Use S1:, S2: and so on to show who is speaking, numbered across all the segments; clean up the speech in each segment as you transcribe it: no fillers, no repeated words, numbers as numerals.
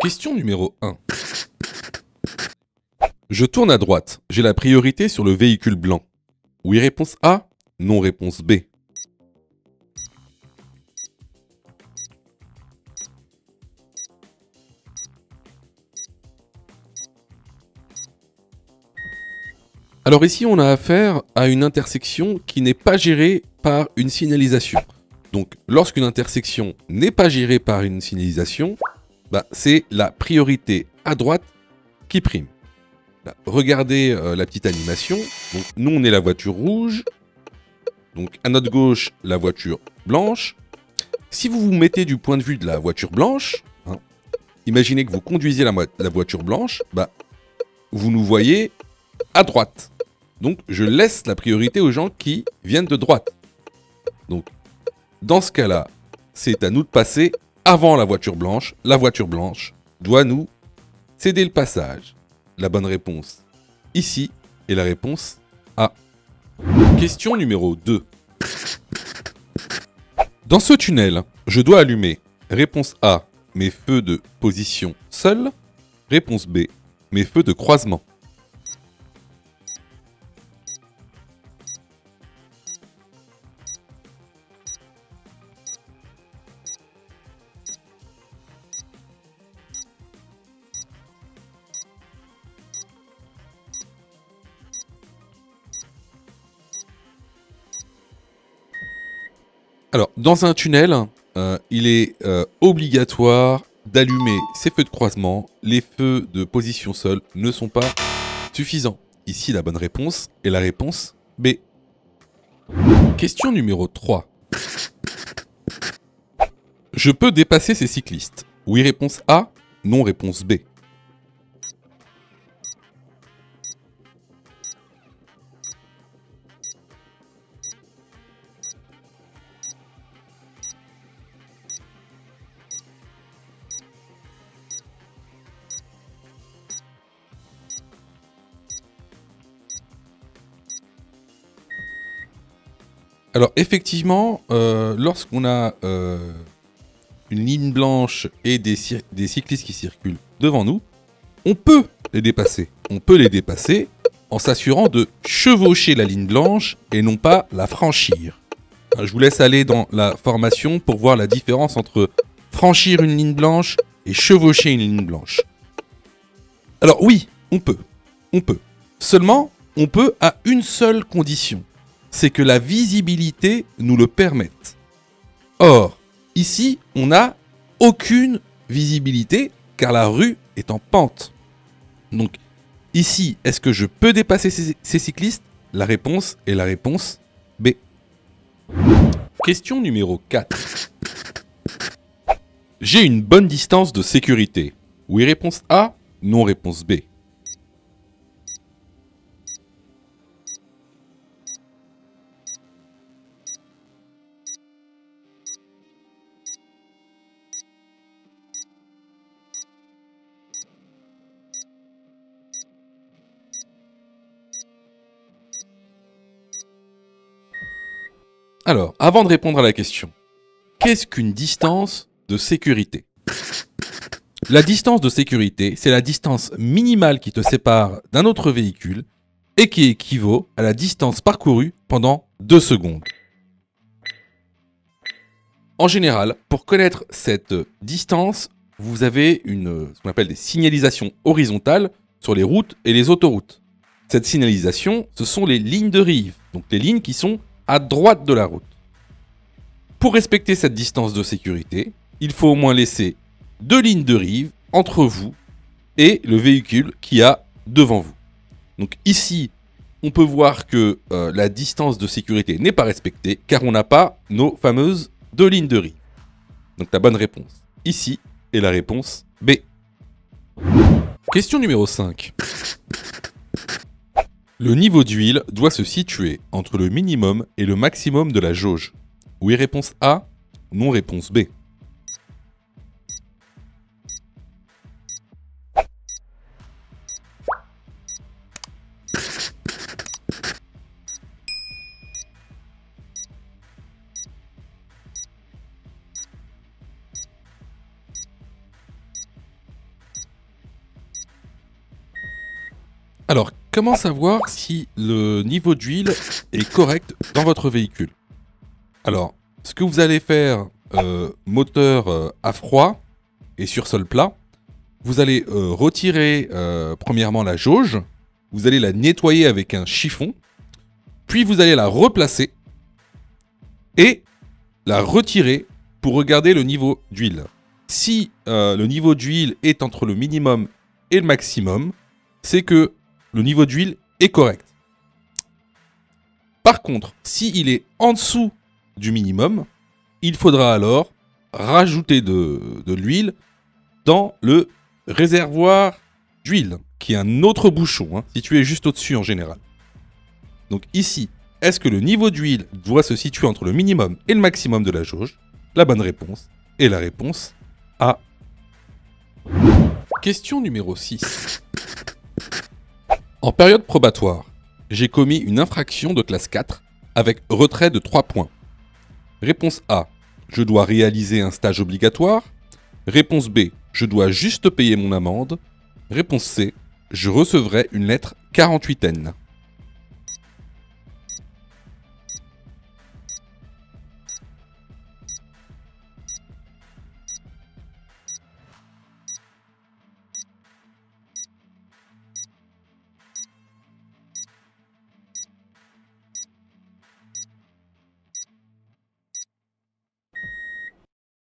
S1: Question numéro 1. Je tourne à droite. J'ai la priorité sur le véhicule blanc. Oui, réponse A. Non, réponse B. Alors ici, on a affaire à une intersection qui n'est pas gérée par une signalisation. Donc, lorsqu'une intersection n'est pas gérée par une signalisation, c'est la priorité à droite qui prime. Là, regardez la petite animation. Donc, nous, on est la voiture rouge. Donc, à notre gauche, la voiture blanche. Si vous vous mettez du point de vue de la voiture blanche, imaginez que vous conduisez la voiture blanche, vous nous voyez à droite. Donc, je laisse la priorité aux gens qui viennent de droite. Donc, dans ce cas-là, c'est à nous de passer avant la voiture blanche. La voiture blanche doit nous céder le passage. La bonne réponse ici est la réponse A. Question numéro 2. Dans ce tunnel, je dois allumer. Réponse A, mes feux de position seuls. Réponse B, mes feux de croisement. Alors, dans un tunnel, il est obligatoire d'allumer ces feux de croisement. Les feux de position seule ne sont pas suffisants. Ici, la bonne réponse est la réponse B. Question numéro 3. Je peux dépasser ces cyclistes. Oui, réponse A. Non, réponse B. Alors effectivement, lorsqu'on a une ligne blanche et des cyclistes qui circulent devant nous, on peut les dépasser. On peut les dépasser en s'assurant de chevaucher la ligne blanche et non pas la franchir. Je vous laisse aller dans la formation pour voir la différence entre franchir une ligne blanche et chevaucher une ligne blanche. Alors oui, on peut. On peut. Seulement, on peut à une seule condition. C'est que la visibilité nous le permette. Or, ici, on n'a aucune visibilité car la rue est en pente. Donc, ici, est-ce que je peux dépasser ces cyclistes? La réponse est la réponse B. Question numéro 4. J'ai une bonne distance de sécurité. Oui, réponse A. Non, réponse B. Alors, avant de répondre à la question, qu'est-ce qu'une distance de sécurité? La distance de sécurité, c'est la distance minimale qui te sépare d'un autre véhicule et qui équivaut à la distance parcourue pendant 2 secondes. En général, pour connaître cette distance, vous avez ce qu'on appelle des signalisations horizontales sur les routes et les autoroutes. Cette signalisation, ce sont les lignes de rive, donc les lignes qui sont à droite de la route. Pour respecter cette distance de sécurité, il faut au moins laisser 2 lignes de rive entre vous et le véhicule qui a devant vous. Donc ici, on peut voir que la distance de sécurité n'est pas respectée car on n'a pas nos fameuses 2 lignes de rive. Donc la bonne réponse ici est la réponse B. Question numéro 5. Le niveau d'huile doit se situer entre le minimum et le maximum de la jauge. Oui, réponse A. Non, réponse B. Alors, comment savoir si le niveau d'huile est correct dans votre véhicule? Alors, ce que vous allez faire, moteur à froid et sur sol plat, vous allez retirer premièrement la jauge, vous allez la nettoyer avec un chiffon, puis vous allez la replacer et la retirer pour regarder le niveau d'huile. Si le niveau d'huile est entre le minimum et le maximum, c'est que le niveau d'huile est correct. Par contre, s'il est en dessous du minimum, il faudra alors rajouter de l'huile dans le réservoir d'huile, qui est un autre bouchon, situé juste au-dessus en général. Donc ici, est-ce que le niveau d'huile doit se situer entre le minimum et le maximum de la jauge? La bonne réponse est la réponse A. Question numéro 6. En période probatoire, j'ai commis une infraction de classe 4 avec retrait de 3 points. Réponse A, je dois réaliser un stage obligatoire. Réponse B, je dois juste payer mon amende. Réponse C, je recevrai une lettre 48N.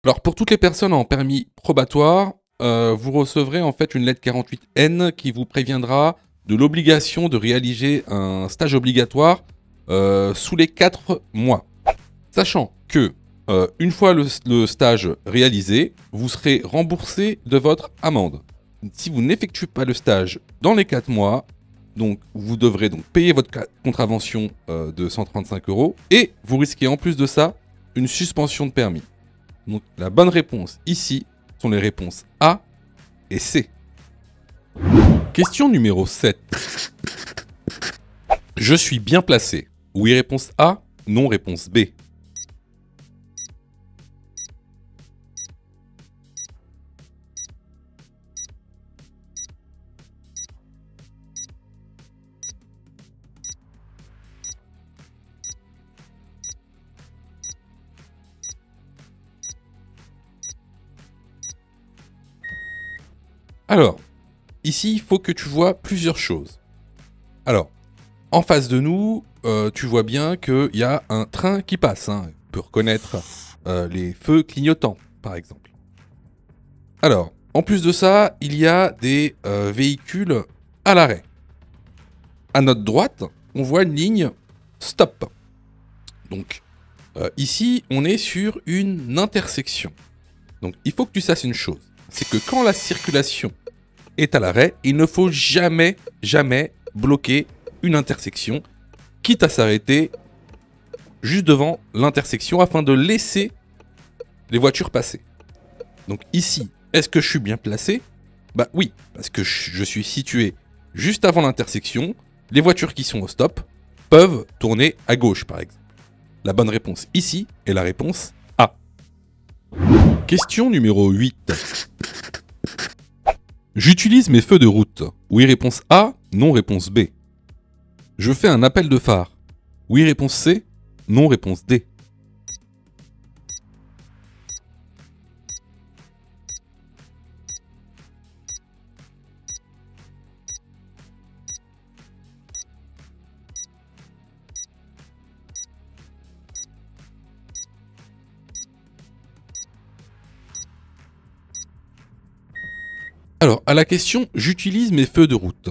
S1: Alors pour toutes les personnes en permis probatoire, vous recevrez en fait une lettre 48N qui vous préviendra de l'obligation de réaliser un stage obligatoire sous les 4 mois. Sachant que une fois le stage réalisé, vous serez remboursé de votre amende. Si vous n'effectuez pas le stage dans les 4 mois, donc vous devrez donc payer votre contravention de 135 € et vous risquez en plus de ça une suspension de permis. Donc la bonne réponse ici sont les réponses A et C. Question numéro 7. Je suis bien placé. Oui, réponse A. Non, réponse B. Alors, ici, il faut que tu vois plusieurs choses. Alors, en face de nous, tu vois bien qu'il y a un train qui passe. On peut reconnaître les feux clignotants, par exemple. Alors, en plus de ça, il y a des véhicules à l'arrêt. À notre droite, on voit une ligne stop. Donc, ici, on est sur une intersection. Donc, il faut que tu saches une chose. C'est que quand la circulation est à l'arrêt, il ne faut jamais, jamais bloquer une intersection, quitte à s'arrêter juste devant l'intersection afin de laisser les voitures passer. Donc ici, est-ce que je suis bien placé? Bah oui, parce que je suis situé juste avant l'intersection. Les voitures qui sont au stop peuvent tourner à gauche, par exemple. La bonne réponse ici est la réponse A. Question numéro 8. J'utilise mes feux de route. Oui, réponse A. Non, réponse B. Je fais un appel de phare. Oui, réponse C. Non, réponse D. Alors, à la question « J'utilise mes feux de route ».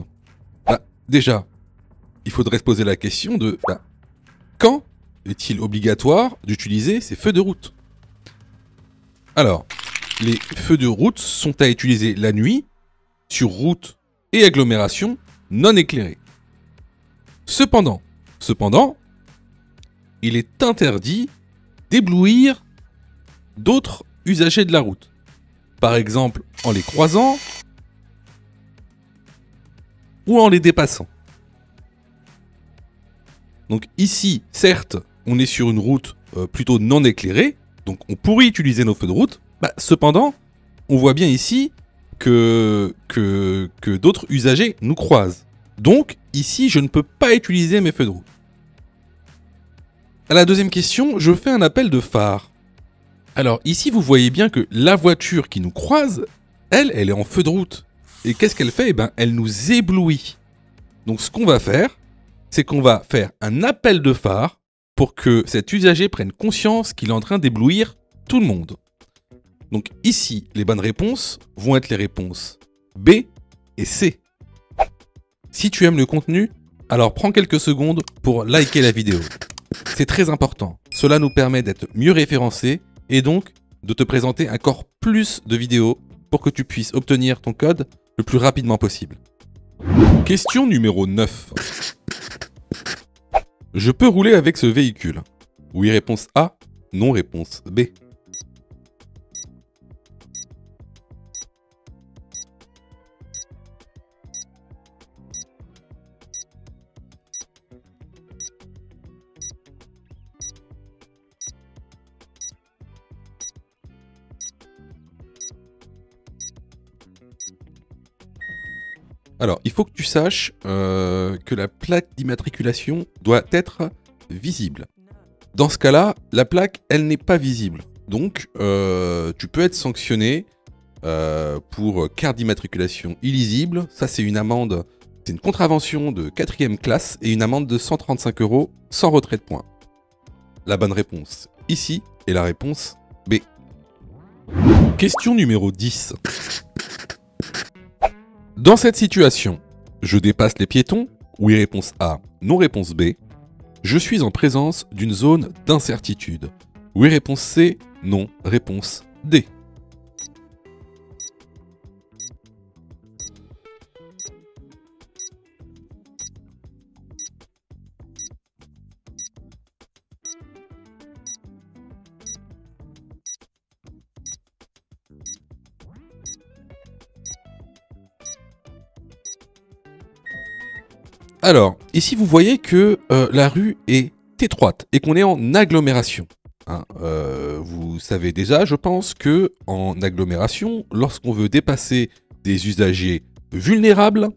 S1: Déjà, il faudrait se poser la question de quand est-il obligatoire d'utiliser ces feux de route? Alors, les feux de route sont à utiliser la nuit, sur route et agglomération non éclairée. Cependant, il est interdit d'éblouir d'autres usagers de la route. Par exemple, en les croisant ou en les dépassant. Donc ici, certes, on est sur une route plutôt non éclairée, donc on pourrait utiliser nos feux de route. Cependant, on voit bien ici que d'autres usagers nous croisent. Donc, ici, je ne peux pas utiliser mes feux de route. À la deuxième question, je fais un appel de phare. Alors, ici, vous voyez bien que la voiture qui nous croise, elle est en feu de route. Et qu'est-ce qu'elle fait? Eh ben, elle nous éblouit. Donc, ce qu'on va faire, c'est qu'on va faire un appel de phare pour que cet usager prenne conscience qu'il est en train d'éblouir tout le monde. Donc ici, les bonnes réponses vont être les réponses B et C. Si tu aimes le contenu, alors prends quelques secondes pour liker la vidéo. C'est très important. Cela nous permet d'être mieux référencés et donc de te présenter encore plus de vidéos pour que tu puisses obtenir ton code le plus rapidement possible. Question numéro 9. Je peux rouler avec ce véhicule? Oui, réponse A. Non, réponse B. Alors, il faut que tu saches que la plaque d'immatriculation doit être visible. Dans ce cas-là, la plaque, elle n'est pas visible. Donc, tu peux être sanctionné pour carte d'immatriculation illisible. Ça, c'est une amende, c'est une contravention de 4e classe et une amende de 135 € sans retrait de points. La bonne réponse ici est la réponse B. Question numéro 10. Dans cette situation, je dépasse les piétons? Oui, réponse A. Non, réponse B. Je suis en présence d'une zone d'incertitude. Oui, réponse C. Non, réponse D. Alors, ici vous voyez que la rue est étroite et qu'on est en agglomération. Hein, vous savez déjà, je pense, que en agglomération, lorsqu'on veut dépasser des usagers vulnérables,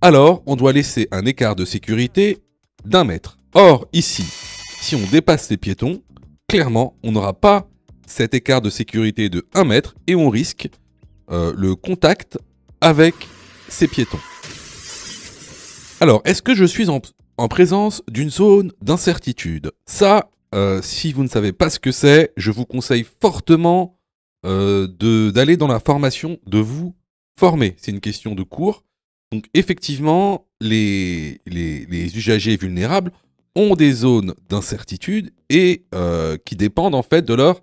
S1: alors on doit laisser un écart de sécurité d'1 mètre. Or, ici, si on dépasse les piétons, clairement, on n'aura pas cet écart de sécurité de 1 mètre et on risque le contact avec ces piétons. Alors, est-ce que je suis en présence d'une zone d'incertitude? Ça, si vous ne savez pas ce que c'est, je vous conseille fortement d'aller dans la formation, de vous former. C'est une question de cours. Donc, effectivement, les usagers vulnérables ont des zones d'incertitude et qui dépendent en fait de leur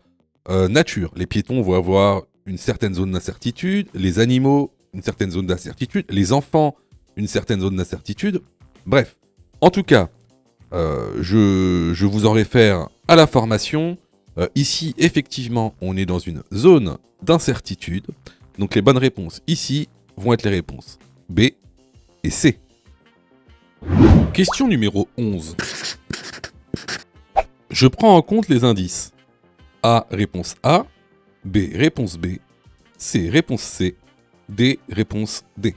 S1: nature. Les piétons vont avoir une certaine zone d'incertitude, les animaux, une certaine zone d'incertitude, les enfants, une certaine zone d'incertitude. Bref, en tout cas, je vous en réfère à la formation. Ici, effectivement, on est dans une zone d'incertitude. Donc les bonnes réponses ici vont être les réponses B et C. Question numéro 11. Je prends en compte les indices. A, réponse A. B, réponse B. C, réponse C. D, réponse D.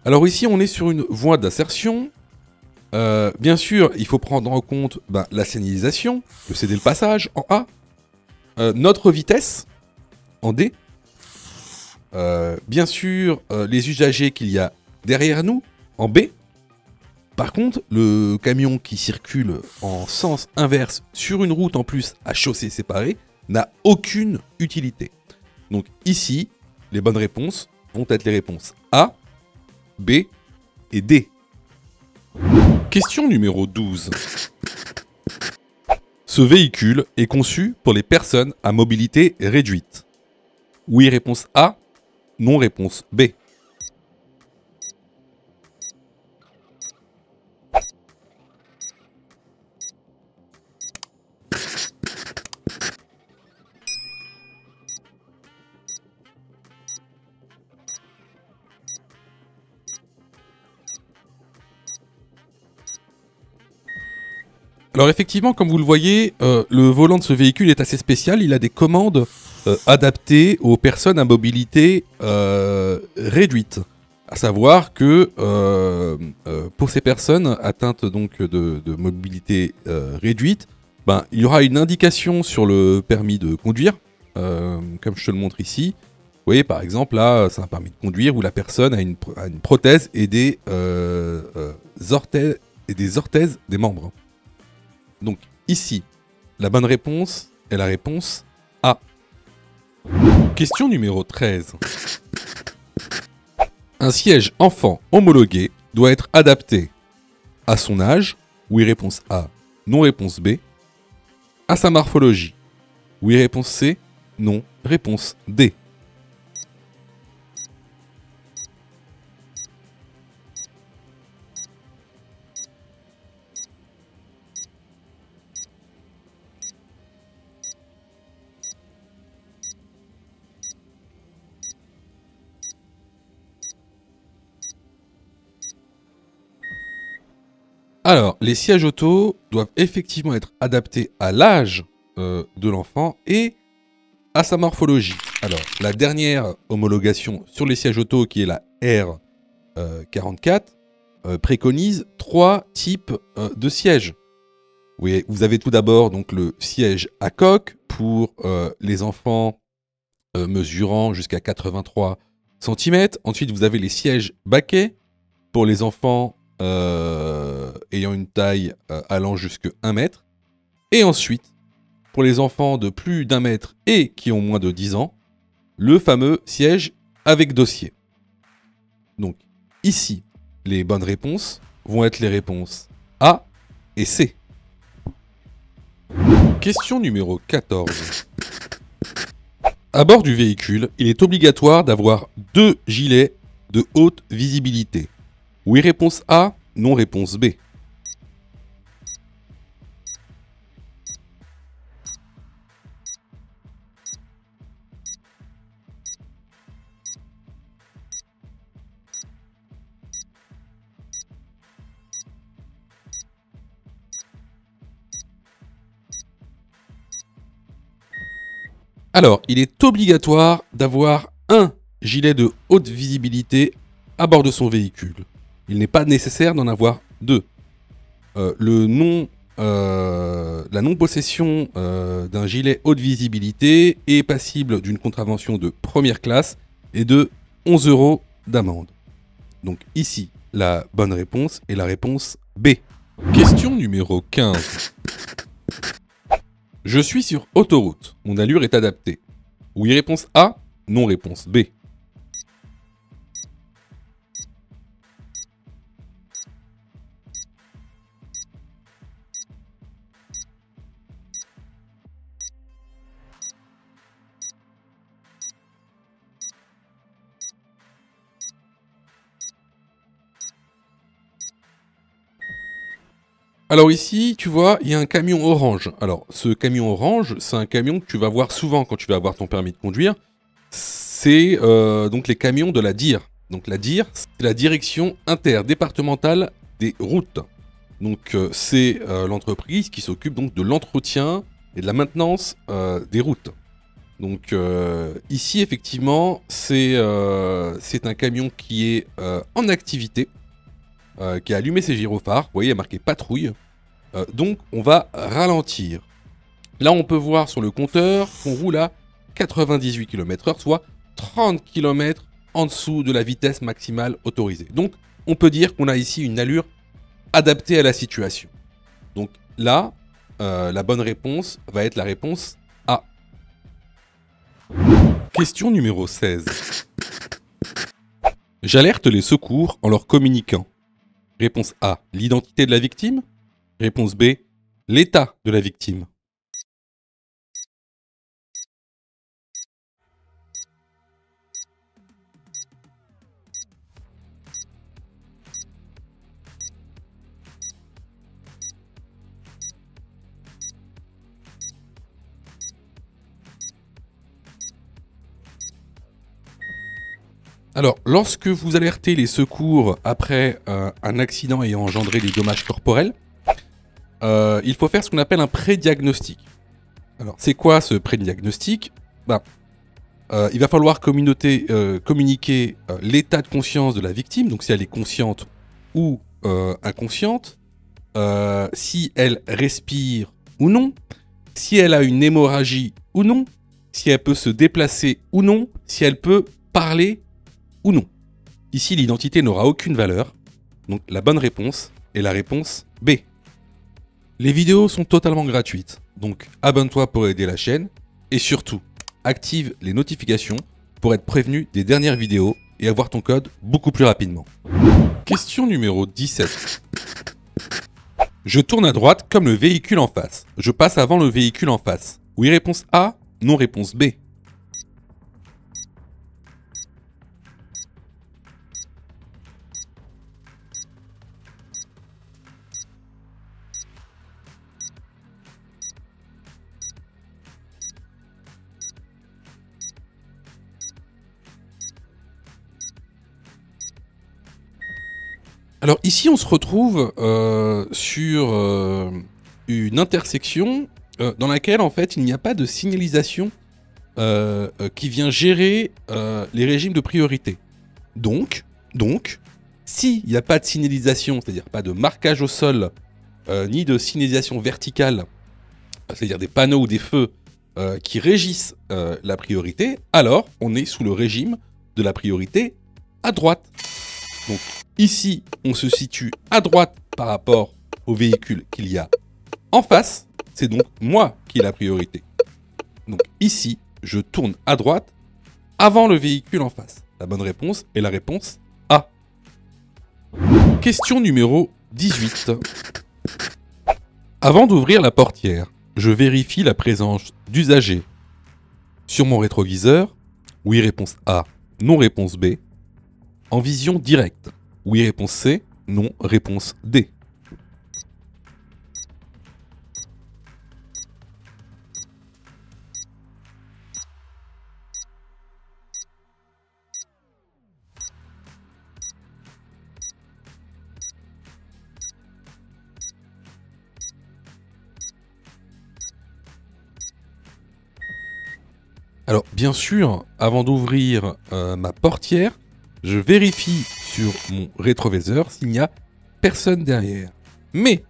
S1: Alors ici, on est sur une voie d'insertion. Bien sûr, il faut prendre en compte la signalisation, le céder le passage en A, notre vitesse en D, bien sûr, les usagers qu'il y a derrière nous en B. Par contre, le camion qui circule en sens inverse sur une route en plus à chaussée séparée n'a aucune utilité. Donc ici, les bonnes réponses vont être les réponses A, B et D. Question numéro 12. Ce véhicule est conçu pour les personnes à mobilité réduite. Oui, réponse A. Non, réponse B. Alors effectivement, comme vous le voyez, le volant de ce véhicule est assez spécial. Il a des commandes adaptées aux personnes à mobilité réduite. À savoir que pour ces personnes atteintes donc de mobilité réduite, ben, il y aura une indication sur le permis de conduire, comme je te le montre ici. Vous voyez, par exemple, là, c'est un permis de conduire où la personne a une prothèse et des orthèses des membres. Donc ici, la bonne réponse est la réponse A. Question numéro 13. Un siège enfant homologué doit être adapté à son âge, oui réponse A, non réponse B, à sa morphologie, oui réponse C, non réponse D. Alors, les sièges auto doivent effectivement être adaptés à l'âge de l'enfant et à sa morphologie. Alors, la dernière homologation sur les sièges auto, qui est la R44, préconise 3 types de sièges. Oui, vous avez tout d'abord donc le siège à coque pour les enfants mesurant jusqu'à 83 cm. Ensuite, vous avez les sièges baquets pour les enfants ayant une taille allant jusqu'à 1 mètre. Et ensuite, pour les enfants de plus d'1 mètre et qui ont moins de 10 ans, le fameux siège avec dossier. Donc ici, les bonnes réponses vont être les réponses A et C. Question numéro 14. À bord du véhicule, il est obligatoire d'avoir 2 gilets de haute visibilité. Oui, réponse A, non, réponse B. Alors, il est obligatoire d'avoir un gilet de haute visibilité à bord de son véhicule. Il n'est pas nécessaire d'en avoir 2. La non-possession d'un gilet haute visibilité est passible d'une contravention de première classe et de 11 € d'amende. Donc ici, la bonne réponse est la réponse B. Question numéro 15. Je suis sur autoroute. Mon allure est adaptée. Oui, réponse A. Non, réponse B. Alors ici, tu vois, il y a un camion orange. Alors, ce camion orange, c'est un camion que tu vas voir souvent quand tu vas avoir ton permis de conduire. C'est donc les camions de la DIR. Donc la DIR, c'est la direction interdépartementale des routes. Donc c'est l'entreprise qui s'occupe donc de l'entretien et de la maintenance des routes. Donc ici, effectivement, c'est un camion qui est en activité. Qui a allumé ses gyrophares. Vous voyez, il y a marqué patrouille. Donc, on va ralentir. Là, on peut voir sur le compteur qu'on roule à 98 km/h, soit 30 km en dessous de la vitesse maximale autorisée. Donc, on peut dire qu'on a ici une allure adaptée à la situation. Donc là, la bonne réponse va être la réponse A. Question numéro 16. J'alerte les secours en leur communiquant. Réponse A, l'identité de la victime. Réponse B, l'état de la victime. Alors, lorsque vous alertez les secours après un accident ayant engendré des dommages corporels, il faut faire ce qu'on appelle un pré-diagnostic. Alors, c'est quoi ce pré-diagnostic? Il va falloir communiquer l'état de conscience de la victime, donc si elle est consciente ou inconsciente, si elle respire ou non, si elle a une hémorragie ou non, si elle peut se déplacer ou non, si elle peut parler ou non. Ici, l'identité n'aura aucune valeur, donc la bonne réponse est la réponse B. Les vidéos sont totalement gratuites, donc abonne-toi pour aider la chaîne, et surtout, active les notifications pour être prévenu des dernières vidéos et avoir ton code beaucoup plus rapidement. Question numéro 17. Je tourne à droite comme le véhicule en face. Je passe avant le véhicule en face. Oui, réponse A, non, réponse B. Alors ici, on se retrouve sur une intersection dans laquelle, en fait, il n'y a pas de signalisation qui vient gérer les régimes de priorité. Donc, s'il n'y a pas de signalisation, c'est-à-dire pas de marquage au sol, ni de signalisation verticale, c'est-à-dire des panneaux ou des feux qui régissent la priorité, alors on est sous le régime de la priorité à droite. Donc ici, on se situe à droite par rapport au véhicule qu'il y a en face. C'est donc moi qui ai la priorité. Donc ici, je tourne à droite avant le véhicule en face. La bonne réponse est la réponse A. Question numéro 18. Avant d'ouvrir la portière, je vérifie la présence d'usagers sur mon rétroviseur. Oui, réponse A. Non, réponse B. En vision directe. Oui, réponse C. Non, réponse D. Alors, bien sûr, avant d'ouvrir ma portière, je vérifie sur mon rétroviseur s'il n'y a personne derrière. Mais,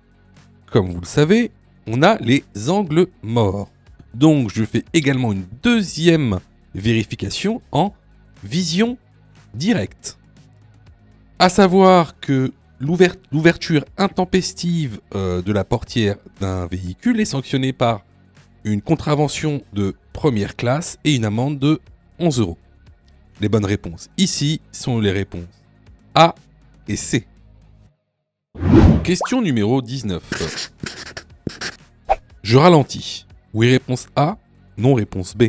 S1: comme vous le savez, on a les angles morts. Donc, je fais également une deuxième vérification en vision directe. À savoir que l'ouverture intempestive de la portière d'un véhicule est sanctionnée par une contravention de première classe et une amende de 11 €. Les bonnes réponses ici sont les réponses A et C. Question numéro 19. Je ralentis. Oui, réponse A. Non, réponse B.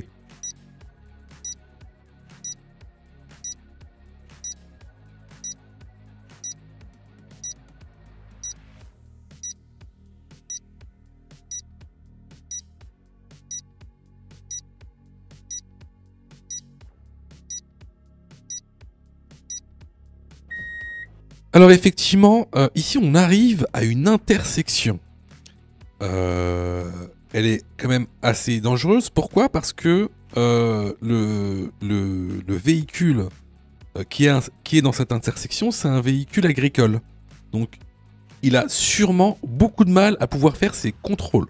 S1: Alors effectivement, ici on arrive à une intersection. Elle est quand même assez dangereuse. Pourquoi? Parce que le véhicule qui est dans cette intersection, c'est un véhicule agricole. Donc il a sûrement beaucoup de mal à pouvoir faire ses contrôles.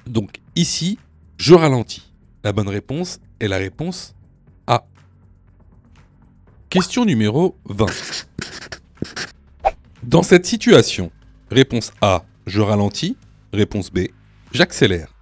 S1: Donc ici, je ralentis. La bonne réponse est la réponse A. Question numéro 20. Dans cette situation, réponse A, je ralentis. Réponse B, j'accélère.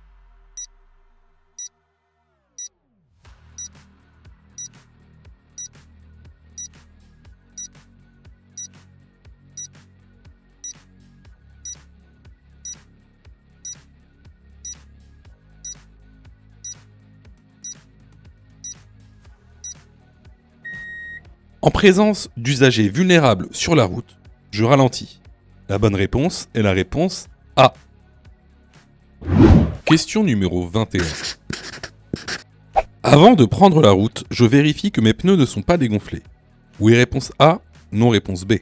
S1: En présence d'usagers vulnérables sur la route, je ralentis. La bonne réponse est la réponse A. Question numéro 21. Avant de prendre la route, je vérifie que mes pneus ne sont pas dégonflés. Oui, réponse A. Non, réponse B.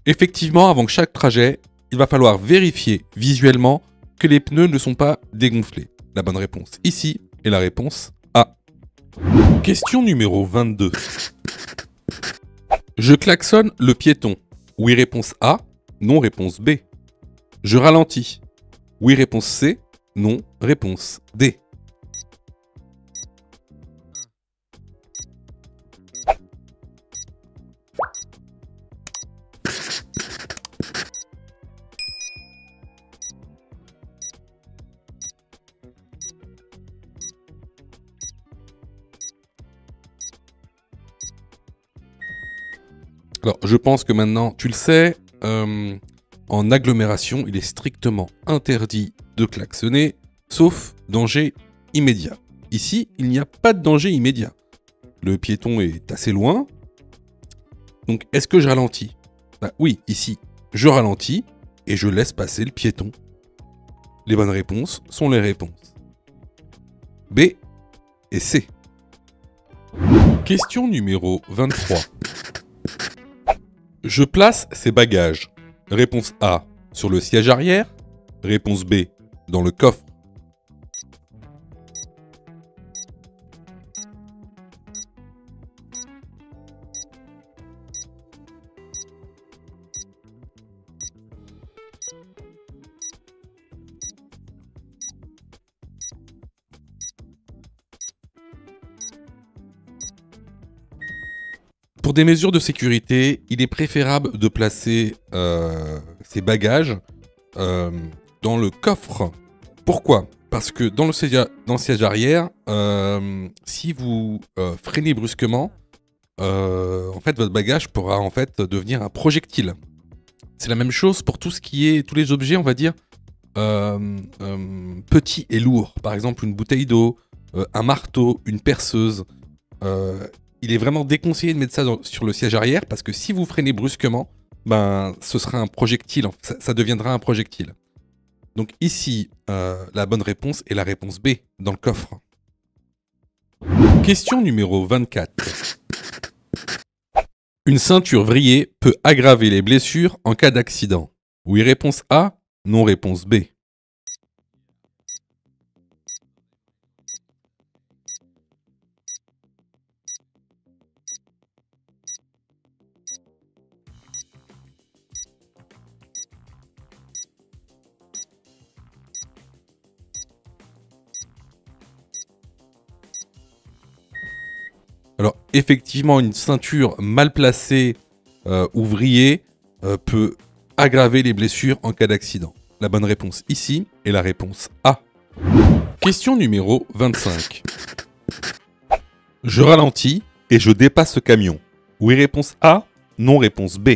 S1: Effectivement, avant chaque trajet, il va falloir vérifier visuellement que les pneus ne sont pas dégonflés. La bonne réponse ici est la réponse A. Question numéro 22. Je klaxonne le piéton. Oui, réponse A. Non, réponse B. Je ralentis. Oui, réponse C. Non, réponse D. Alors, je pense que maintenant, tu le sais, en agglomération, il est strictement interdit de klaxonner, sauf danger immédiat. Ici, il n'y a pas de danger immédiat. Le piéton est assez loin. Donc, est-ce que je ralentis? Bah oui, ici, je ralentis et je laisse passer le piéton. Les bonnes réponses sont les réponses B et C. Question numéro 23. Je place ces bagages. Réponse A, sur le siège arrière. Réponse B, dans le coffre. Pour des mesures de sécurité, il est préférable de placer ces bagages dans le coffre. Pourquoi? Parce que dans le siège arrière, si vous freinez brusquement, en fait, votre bagage pourra en fait devenir un projectile. C'est la même chose pour tout ce qui est tous les objets, on va dire, petits et lourds. Par exemple, une bouteille d'eau, un marteau, une perceuse. Il est vraiment déconseillé de mettre ça sur le siège arrière parce que si vous freinez brusquement, ben, ce sera un projectile, ça deviendra un projectile. Donc ici, la bonne réponse est la réponse B, dans le coffre. Question numéro 24. Une ceinture vrillée peut aggraver les blessures en cas d'accident. Oui, réponse A, non, réponse B. Alors, effectivement, une ceinture mal placée ou vrillée peut aggraver les blessures en cas d'accident. La bonne réponse ici est la réponse A. Question numéro 25. Je ralentis et je dépasse ce camion. Oui, réponse A, non, réponse B.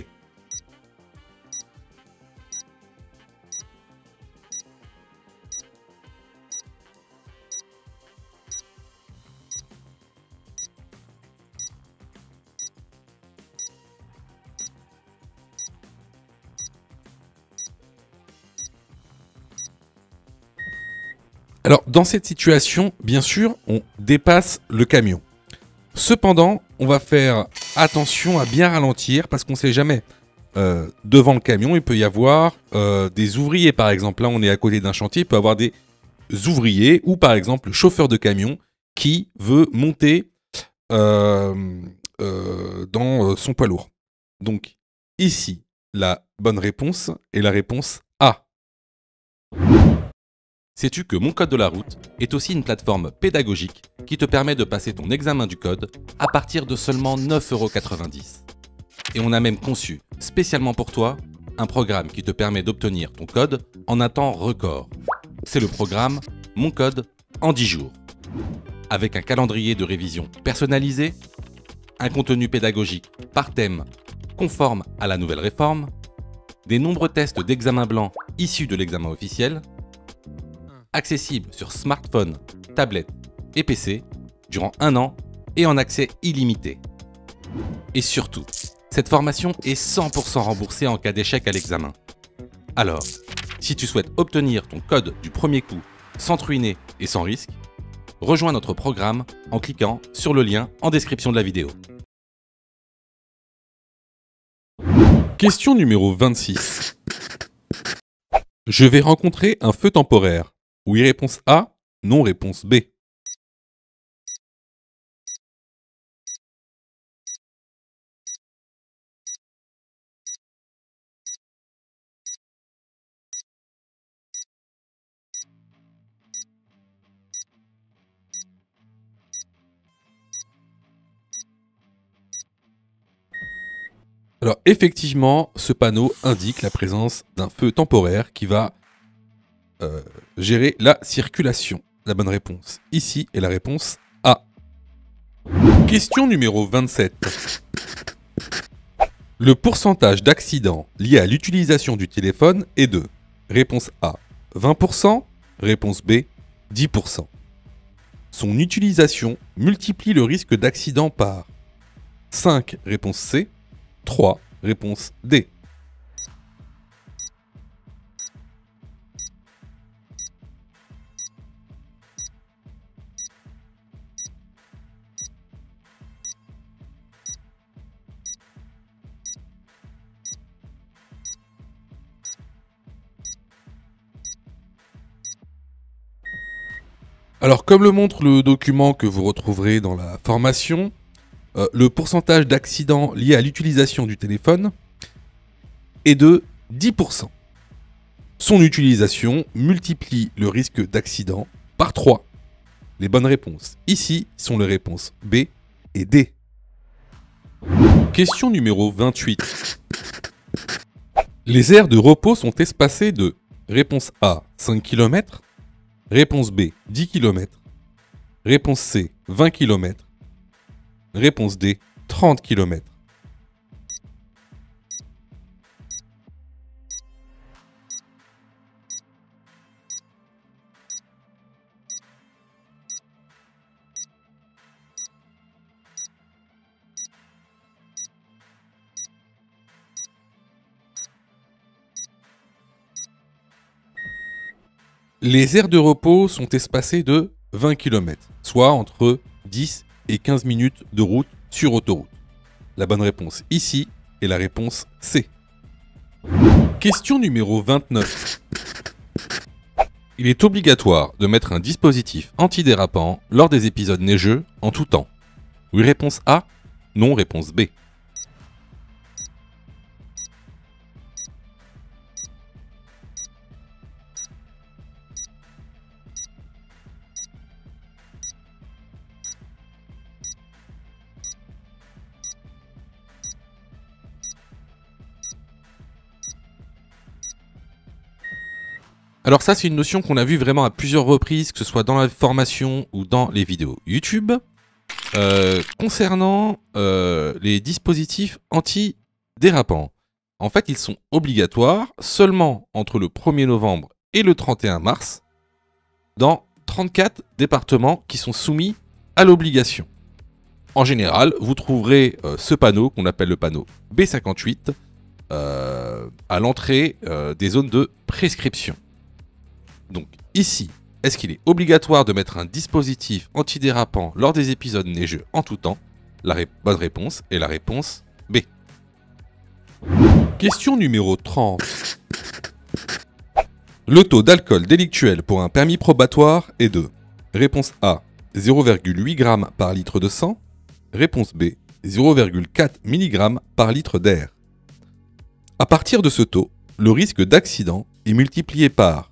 S1: Alors, dans cette situation, bien sûr, on dépasse le camion. Cependant, on va faire attention à bien ralentir parce qu'on ne sait jamais. Devant le camion, il peut y avoir des ouvriers, par exemple. Là, on est à côté d'un chantier, il peut y avoir des ouvriers ou, par exemple, le chauffeur de camion qui veut monter dans son poids lourd. Donc, ici, la bonne réponse est la réponse A. Sais-tu que Mon Code de la route est aussi une plateforme pédagogique qui te permet de passer ton examen du code à partir de seulement 9,90 €. Et on a même conçu, spécialement pour toi, un programme qui te permet d'obtenir ton code en un temps record. C'est le programme Mon Code en 10 jours. Avec un calendrier de révision personnalisé, un contenu pédagogique par thème conforme à la nouvelle réforme, des nombreux tests d'examen blanc issus de l'examen officiel, accessible sur smartphone, tablette et PC durant 1 an et en accès illimité. Et surtout, cette formation est 100% remboursée en cas d'échec à l'examen. Alors, si tu souhaites obtenir ton code du premier coup sans te ruiner et sans risque, rejoins notre programme en cliquant sur le lien en description de la vidéo. Question numéro 26. Je vais rencontrer un feu temporaire. Oui, réponse A. Non, réponse B. Alors effectivement, ce panneau indique la présence d'un feu temporaire qui va gérer la circulation. La bonne réponse ici est la réponse A. Question numéro 27. Le pourcentage d'accidents liés à l'utilisation du téléphone est de réponse A 20%, réponse B 10%. Son utilisation multiplie le risque d'accident par 5, réponse C, 3, réponse D. Alors, comme le montre le document que vous retrouverez dans la formation, le pourcentage d'accidents liés à l'utilisation du téléphone est de 10%. Son utilisation multiplie le risque d'accident par 3. Les bonnes réponses ici sont les réponses B et D. Question numéro 28. Les aires de repos sont espacées de réponse A 5 km, réponse B 10 km, réponse C 20 km, réponse D 30 km. Les aires de repos sont espacées de 20 km, soit entre 10 et 15 minutes de route sur autoroute. La bonne réponse ici est la réponse C. Question numéro 29. Il est obligatoire de mettre un dispositif antidérapant lors des épisodes neigeux en tout temps. Oui, réponse A. Non, réponse B. Alors ça, c'est une notion qu'on a vue vraiment à plusieurs reprises, que ce soit dans la formation ou dans les vidéos YouTube. Concernant les dispositifs antidérapants, en fait, ils sont obligatoires seulement entre le 1er novembre et le 31 mars dans 34 départements qui sont soumis à l'obligation. En général, vous trouverez ce panneau qu'on appelle le panneau B58 à l'entrée des zones de prescription. Donc ici, est-ce qu'il est obligatoire de mettre un dispositif antidérapant lors des épisodes neigeux en tout temps? La bonne réponse est la réponse B. Question numéro 30. Le taux d'alcool délictuel pour un permis probatoire est de réponse A 0,8 g par litre de sang, réponse B 0,4 mg par litre d'air. À partir de ce taux, le risque d'accident est multiplié par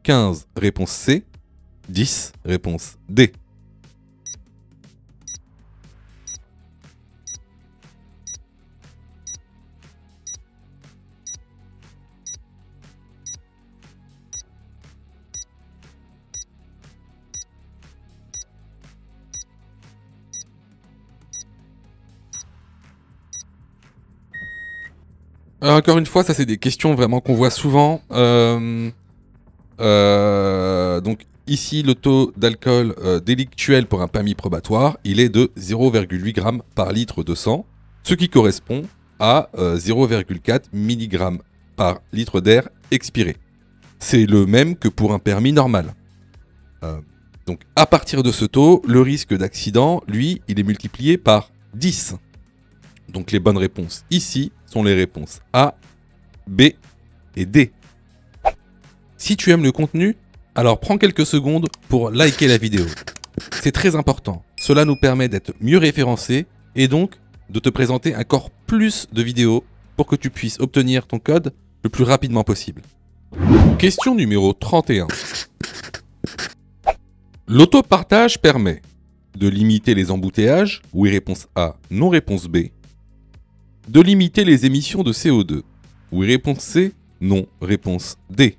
S1: 15, réponse C, 10, réponse D. Alors, encore une fois, ça c'est des questions vraiment qu'on voit souvent. Donc ici, le taux d'alcool délictuel pour un permis probatoire, il est de 0,8 g par litre de sang, ce qui correspond à 0,4 mg par litre d'air expiré. C'est le même que pour un permis normal. Donc à partir de ce taux, le risque d'accident, lui, il est multiplié par 10. Donc les bonnes réponses ici sont les réponses A, B et D. Si tu aimes le contenu, alors prends quelques secondes pour liker la vidéo. C'est très important. Cela nous permet d'être mieux référencés et donc de te présenter encore plus de vidéos pour que tu puisses obtenir ton code le plus rapidement possible. Question numéro 31. L'autopartage permet de limiter les embouteillages, oui réponse A, non réponse B, de limiter les émissions de CO2, oui réponse C, non réponse D.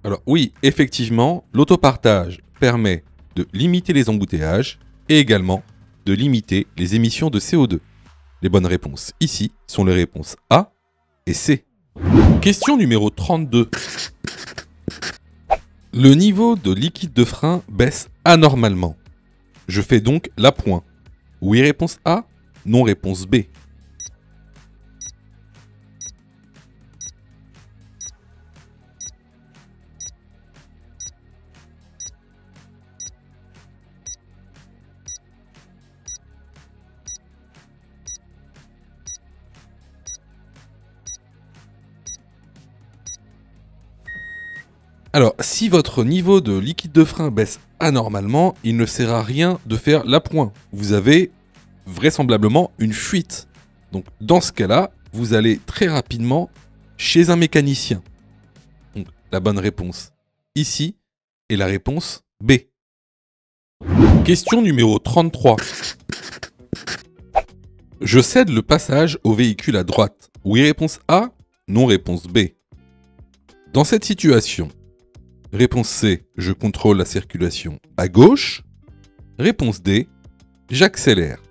S1: Alors oui, effectivement, l'autopartage permet de limiter les embouteillages et également de limiter les émissions de CO2. Les bonnes réponses ici sont les réponses A et C. Question numéro 32. Le niveau de liquide de frein baisse anormalement. Je fais donc l'appoint. Oui réponse A, non réponse B. Alors, si votre niveau de liquide de frein baisse anormalement, il ne sert à rien de faire l'appoint. Vous avez vraisemblablement une fuite. Donc, dans ce cas-là, vous allez très rapidement chez un mécanicien. Donc, la bonne réponse ici est la réponse B. Question numéro 33. Je cède le passage au véhicule à droite. Oui, réponse A, non, réponse B. Dans cette situation, réponse C, je contrôle la circulation à gauche. Réponse D, j'accélère.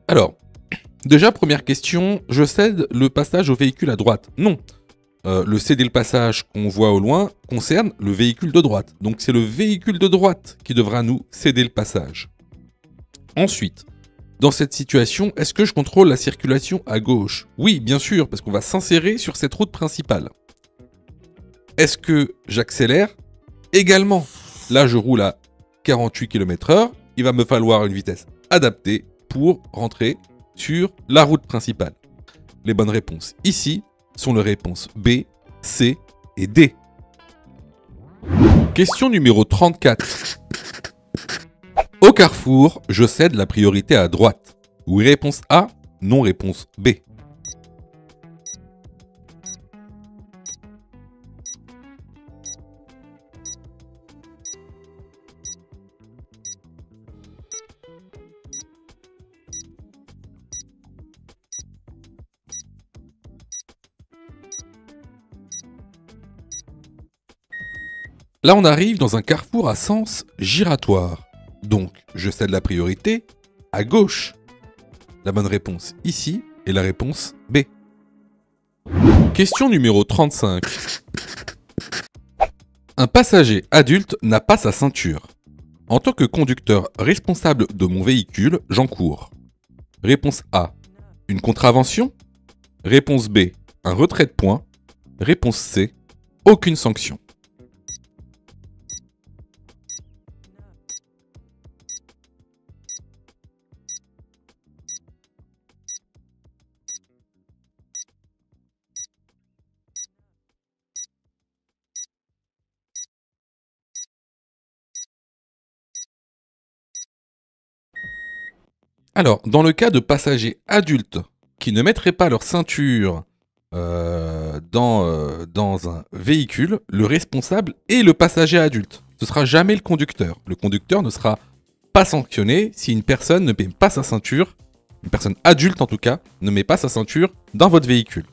S1: Alors, déjà, première question, je cède le passage au véhicule à droite. Non. Le céder le passage qu'on voit au loin concerne le véhicule de droite. Donc c'est le véhicule de droite qui devra nous céder le passage. Ensuite, dans cette situation, est-ce que je contrôle la circulation à gauche? Oui, bien sûr, parce qu'on va s'insérer sur cette route principale. Est-ce que j'accélère? Également. Là, je roule à 48 km/h. Il va me falloir une vitesse adaptée pour rentrer sur la route principale. Les bonnes réponses ici sont les réponses B, C et D. Question numéro 34. Au carrefour, je cède la priorité à droite. Oui, réponse A, non, réponse B. Là, on arrive dans un carrefour à sens giratoire. Donc, je cède la priorité à gauche. La bonne réponse ici est la réponse B. Question numéro 35. Un passager adulte n'a pas sa ceinture. En tant que conducteur responsable de mon véhicule, j'encours. Réponse A, une contravention. Réponse B, un retrait de points. Réponse C, aucune sanction. Alors, dans le cas de passagers adultes qui ne mettraient pas leur ceinture dans un véhicule, le responsable est le passager adulte. Ce ne sera jamais le conducteur. Le conducteur ne sera pas sanctionné si une personne ne met pas sa ceinture, une personne adulte en tout cas, ne met pas sa ceinture dans votre véhicule.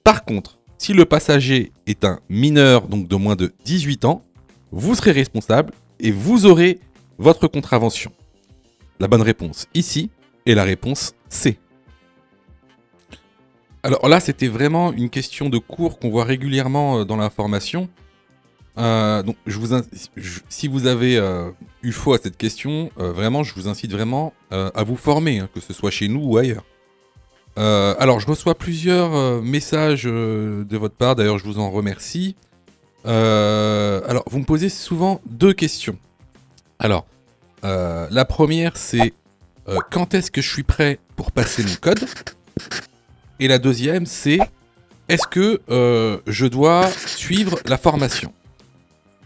S1: Par contre, si le passager est un mineur, donc de moins de 18 ans, vous serez responsable et vous aurez votre contravention. La bonne réponse ici est la réponse C. Alors là, c'était vraiment une question de cours qu'on voit régulièrement dans l'information. Donc, si vous avez eu faux à cette question, vraiment, je vous incite vraiment à vous former, hein, que ce soit chez nous ou ailleurs. Alors, je reçois plusieurs messages de votre part, d'ailleurs, je vous en remercie. Alors, vous me posez souvent deux questions. Alors, la première, c'est quand est-ce que je suis prêt pour passer mon code? Et la deuxième, c'est est-ce que je dois suivre la formation?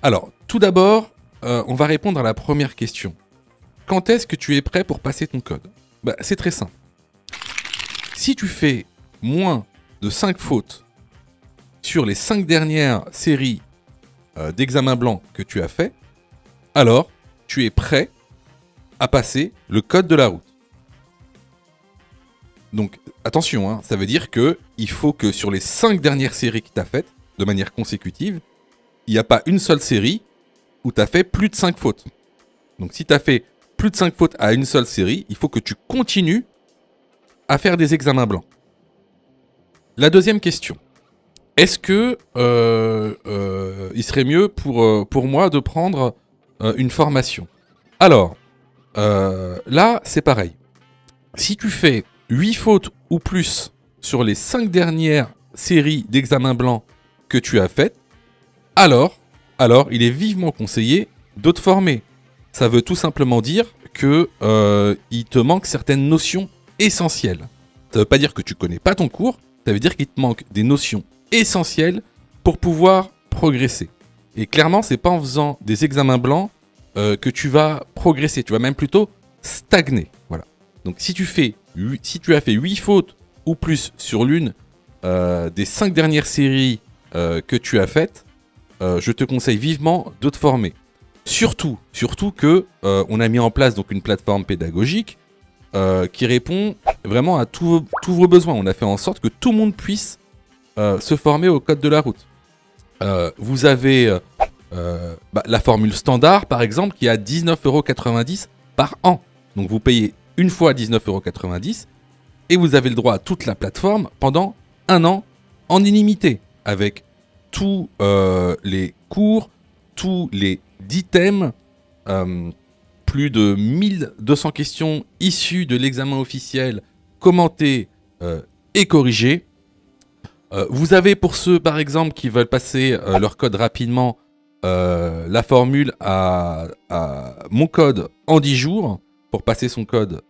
S1: Alors, tout d'abord, on va répondre à la première question. Quand est-ce que tu es prêt pour passer ton code? Bah, c'est très simple. Si tu fais moins de 5 fautes sur les 5 dernières séries d'examens blancs que tu as fait, alors tu es prêt à passer le code de la route. Donc, attention, hein, ça veut dire qu'il faut que sur les 5 dernières séries que tu as faites, de manière consécutive, il n'y a pas une seule série où tu as fait plus de 5 fautes. Donc si tu as fait plus de 5 fautes à une seule série, il faut que tu continues à faire des examens blancs. La deuxième question. Est-ce que il serait mieux pour moi de prendre une formation? Alors, là, c'est pareil. Si tu fais 8 fautes ou plus sur les 5 dernières séries d'examens blancs que tu as faites, alors, il est vivement conseillé de te former. Ça veut tout simplement dire que il te manque certaines notions essentielles. Ça veut pas dire que tu connais pas ton cours, ça veut dire qu'il te manque des notions essentielles pour pouvoir progresser. Et clairement, c'est pas en faisant des examens blancs que tu vas progresser, tu vas même plutôt stagner. Voilà. Donc si tu as fait 8 fautes ou plus sur l'une des 5 dernières séries que tu as faites, je te conseille vivement de te former. Surtout que on a mis en place donc une plateforme pédagogique qui répond vraiment à tous vos besoins. On a fait en sorte que tout le monde puisse se former au code de la route. Vous avez la formule standard, par exemple, qui est à 19,90 € par an. Donc vous payez une fois 19,90 € et vous avez le droit à toute la plateforme pendant 1 an en illimité, avec tous les cours, tous les 10 thèmes, plus de 1200 questions issues de l'examen officiel, commentées et corrigées. Vous avez pour ceux, par exemple, qui veulent passer leur code rapidement, la formule à mon code en 10 jours, pour passer son code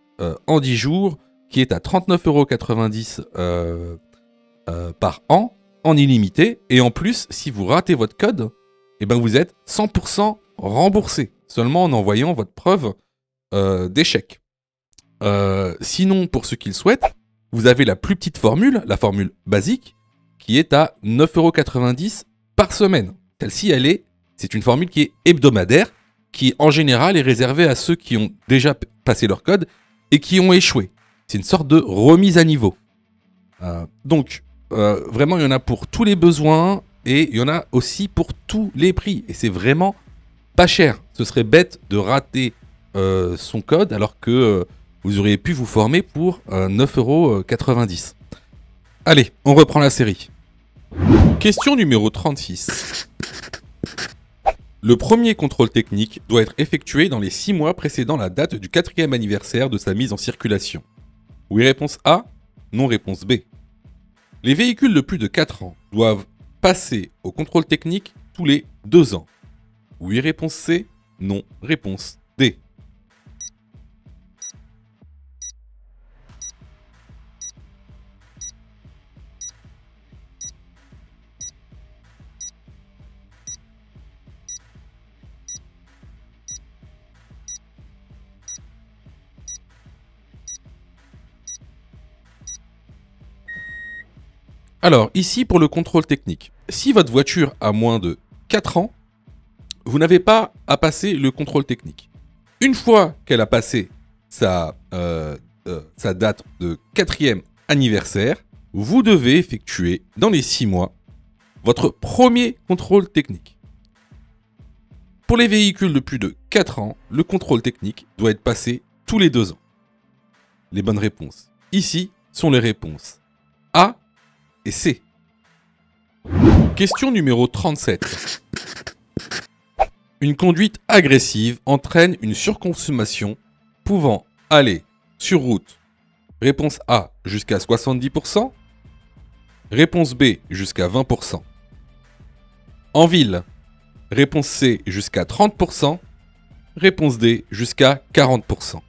S1: en 10 jours, qui est à 39,90 € par an, en illimité. Et en plus, si vous ratez votre code, eh ben vous êtes 100% remboursé, seulement en envoyant votre preuve d'échec. Sinon, pour ceux qui le souhaitent, vous avez la plus petite formule, la formule basique, qui est à 9,90 € par semaine. Celle-ci, c'est une formule qui est hebdomadaire, qui en général est réservée à ceux qui ont déjà passé leur code et qui ont échoué. C'est une sorte de remise à niveau. Donc, vraiment, il y en a pour tous les besoins et il y en a aussi pour tous les prix. Et c'est vraiment pas cher. Ce serait bête de rater son code alors que vous auriez pu vous former pour 9,90 €. Allez, on reprend la série. Question numéro 36. Le premier contrôle technique doit être effectué dans les 6 mois précédant la date du 4e anniversaire de sa mise en circulation. Oui, réponse A, non, réponse B. Les véhicules de plus de 4 ans doivent passer au contrôle technique tous les 2 ans. Oui, réponse C, non, réponse D. Alors, ici pour le contrôle technique, si votre voiture a moins de 4 ans, vous n'avez pas à passer le contrôle technique. Une fois qu'elle a passé sa date de 4e anniversaire, vous devez effectuer dans les 6 mois votre premier contrôle technique. Pour les véhicules de plus de 4 ans, le contrôle technique doit être passé tous les 2 ans. Les bonnes réponses ici sont les réponses A et C. Question numéro 37. Une conduite agressive entraîne une surconsommation pouvant aller sur route. Réponse A jusqu'à 70%. Réponse B jusqu'à 20%. En ville. Réponse C jusqu'à 30%. Réponse D jusqu'à 40%.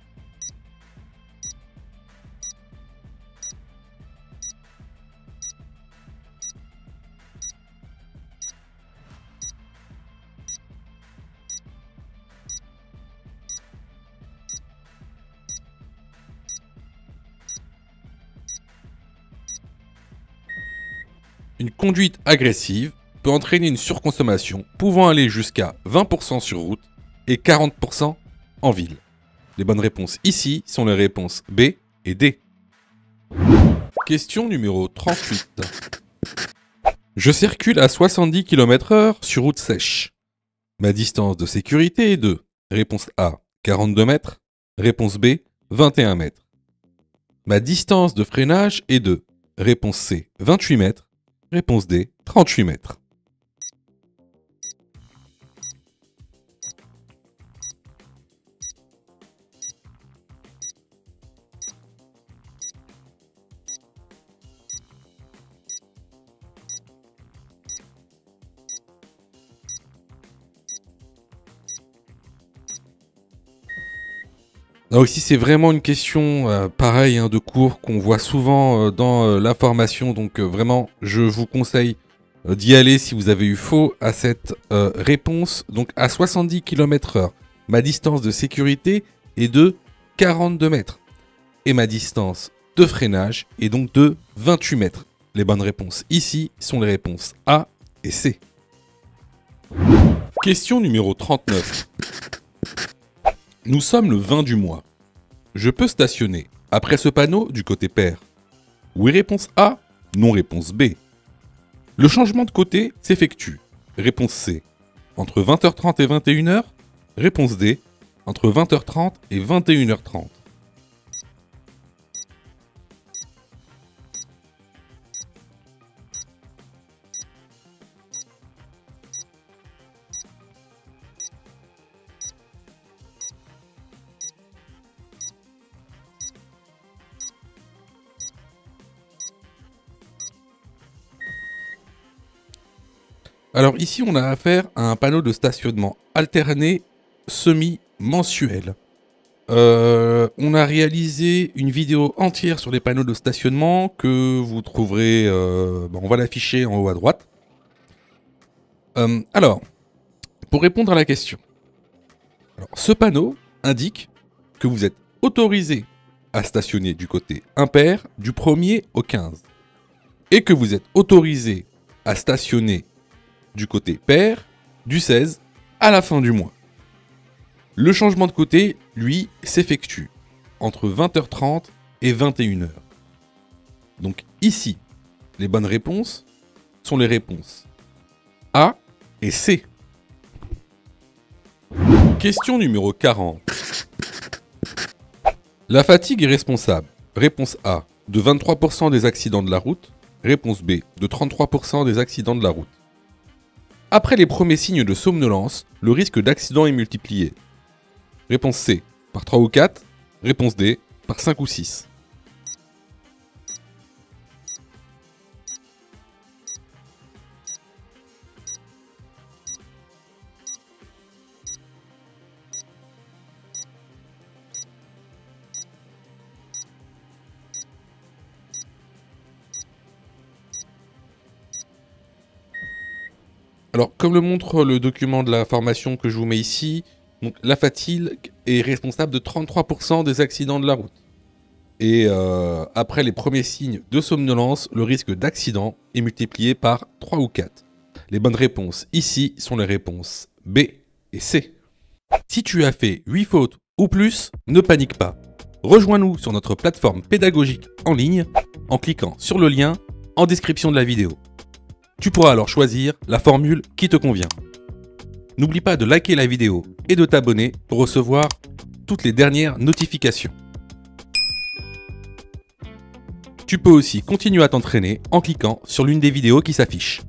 S1: Une conduite agressive peut entraîner une surconsommation pouvant aller jusqu'à 20% sur route et 40% en ville. Les bonnes réponses ici sont les réponses B et D. Question numéro 38. Je circule à 70 km/h sur route sèche. Ma distance de sécurité est de réponse A 42 mètres, réponse B 21 mètres. Ma distance de freinage est de réponse C 28 mètres, réponse D 38 mètres. Alors ici c'est vraiment une question pareille de cours qu'on voit souvent dans l'information, donc vraiment je vous conseille d'y aller si vous avez eu faux à cette réponse. Donc à 70 km/h, ma distance de sécurité est de 42 mètres et ma distance de freinage est donc de 28 mètres. Les bonnes réponses ici sont les réponses A et C. Question numéro 39. Nous sommes le 20 du mois. Je peux stationner après ce panneau du côté pair. Oui, réponse A. Non, réponse B. Le changement de côté s'effectue. Réponse C. Entre 20h30 et 21h. Réponse D. Entre 20h30 et 21h30. Alors ici, on a affaire à un panneau de stationnement alterné semi-mensuel. On a réalisé une vidéo entière sur les panneaux de stationnement que vous trouverez, on va l'afficher en haut à droite. Alors, pour répondre à la question, ce panneau indique que vous êtes autorisé à stationner du côté impair du 1er au 15 et que vous êtes autorisé à stationner du côté pair du 16 à la fin du mois. Le changement de côté, lui, s'effectue entre 20h30 et 21h. Donc ici, les bonnes réponses sont les réponses A et C. Question numéro 40. La fatigue est responsable. Réponse A, de 23% des accidents de la route. Réponse B, de 33% des accidents de la route. Après les premiers signes de somnolence, le risque d'accident est multiplié. Réponse C, par 3 ou 4. Réponse D, par 5 ou 6. Alors, comme le montre le document de la formation que je vous mets ici, donc, la fatigue est responsable de 33% des accidents de la route. Et après les premiers signes de somnolence, le risque d'accident est multiplié par 3 ou 4. Les bonnes réponses ici sont les réponses B et C. Si tu as fait 8 fautes ou plus, ne panique pas. Rejoins-nous sur notre plateforme pédagogique en ligne en cliquant sur le lien en description de la vidéo. Tu pourras alors choisir la formule qui te convient. N'oublie pas de liker la vidéo et de t'abonner pour recevoir toutes les dernières notifications. Tu peux aussi continuer à t'entraîner en cliquant sur l'une des vidéos qui s'affichent.